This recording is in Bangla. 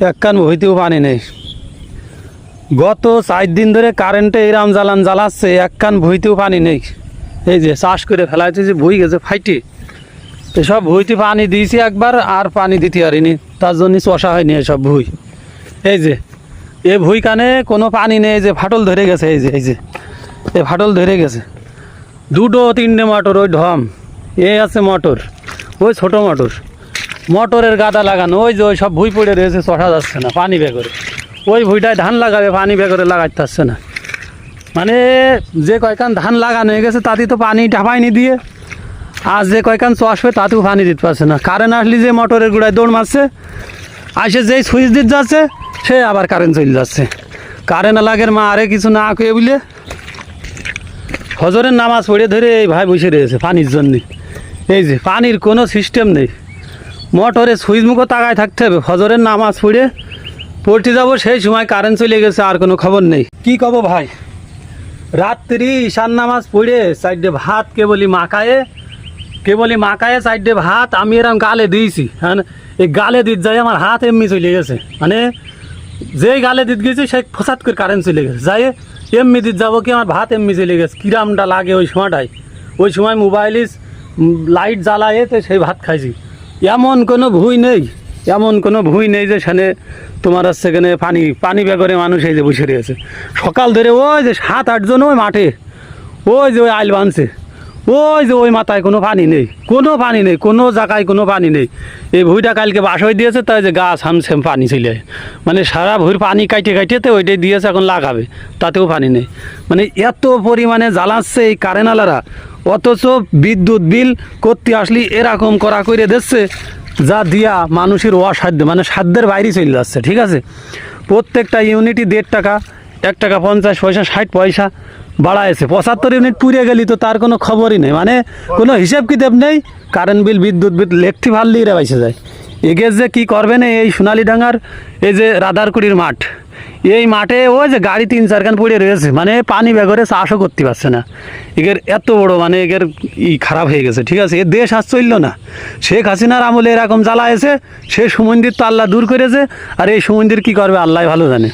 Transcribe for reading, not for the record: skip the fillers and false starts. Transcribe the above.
এক কান হইতেও পানি নেই। গত 4 দিন ধরে কারেন্টে এরাম জ্বালাচ্ছে, এক কান ভুইতেও পানি নেই। এই যে চাষ করে ফেলাইছে যে ভুই গেছে ফাইটে, এসব ভুইতে পানি দিয়েছি একবার, আর পানি দিতে পারিনি, তার জন্য চষা হয়নি এসব ভুই। এই যে এ ভুই কানে কোনো পানি নেই, যে ফাটল ধরে গেছে, এই যে এ ফাটল ধরে গেছে। 2-3টে মোটর, ওই ঢম এ আছে মোটর, ওই ছোট মোটরের গাদা লাগানো, ওই যে ওই সব ভুই পড়ে রয়েছে, চষা যাচ্ছে না পানি বেগরে। ওই ভুইটায় ধান লাগাবে, পানি বেগরে লাগাইতে পারছে না। মানে যে কয়খান ধান লাগানো হয়ে গেছে তাতে তো পানি ঢাপাইনি দিয়ে, আর যে কয়খান চষবে তাতেও পানি দিতে পারছে না। কারেন্ট আসলে যে মোটরের গুঁড়ায় দৌড় মারছে, আসে যেই সুইচ দিতে যাচ্ছে সে আবার কারেন্ট চলে যাচ্ছে। কারেন্ট লাগের মা আরে কিছু না খেয়ে বলে ফজরের নামাজ পড়ে ধরে এই ভাই বসে রয়েছে পানির জন্যে। এই যে পানির কোনো সিস্টেম নেই, মোটরে সুইচ মুখও তাকায় থাকতে হবে। ফজরের নামাজ পড়তে যাবো, সেই সময় কারেন্ট চলে গেছে, আর কোনো খবর নেই। কি কব ভাই, রাত্রি ঈশান নামাজ পড়ে সাইডে ভাত কেবলি মাকায়ে সাইডে ভাত আমি এরকম গালে দিয়েছি। হ্যাঁ, এই গালে দিতে যাই আমার হাত এমনি চলে গেছে, মানে যেই গালে দিতে গেছি সেই ফসাদ করে কারেন্ট চলে গেছে। যাই এমনি দিতে যাবো কি আমার ভাত এমনি চলে গেছে, কিরামটা লাগে ওই সময়টায়। ওই সময় মোবাইলে লাইট জ্বালায়ে তো সেই ভাত খাইছি। এমন কোনো ভুই নেই যে সেখানে তোমার সেখানে পানি বেগরে মানুষ এই যে বসে রয়েছে। সকাল ধরে ওই যে 7-8 জন ওই মাঠে, ওই যে ওই আইল বানছে, ওই যে ওই মাথায় কোনো পানি নেই, কোনো জায়গায় কোনো পানি নেই। এই ভুইটা কালকে বাসই দিয়েছে, তাই যে গাছ হামছে পানি চলে, মানে সারা ভুঁইর পানি কাইটে ওইটাই দিয়েছে, এখন লাগাবে, তাতেও পানি নেই। মানে এত পরিমাণে জ্বালাচ্ছে এই কারেন্টওয়ালারা, অথচ বিদ্যুৎ বিল করতে আসলে এরকম করা করে দিচ্ছে, যা দিয়া মানুষের অসাধ্য, মানে সাধ্যের বাইরে চলে যাচ্ছে। ঠিক আছে, প্রত্যেকটা ইউনিটই 1.5 টাকা, 1 টাকা 50 পয়সা 60 পয়সা বাড়াইছে। 75 ইউনিট পুড়ে গেলি তো তার কোনো খবরই নেই, মানে কোনো হিসাব কিতাব নেই। কারেন্ট বিল, বিদ্যুৎ বিল লেখতে ভাললেই এরা বাইসে যায়। এগে যে কী করবে না, এই সোনালীডাঙ্গার এই যে রাধারকুড়ির মাঠ, এই মাঠে ওই যে গাড়ি 3-4 খান পড়ে রয়েছে, মানে পানি বেগরে চাষও করতে পারছে না। এগের এত বড় মানে এগের খারাপ হয়ে গেছে। ঠিক আছে, এ দেশ আর চলল না। শেখ হাসিনার আমলে এরকম জ্বালা এসে সে সুমন্দির তো আল্লাহ দূর করেছে, আর এই সুমন্দির কী করবে আল্লাহ ভালো জানে।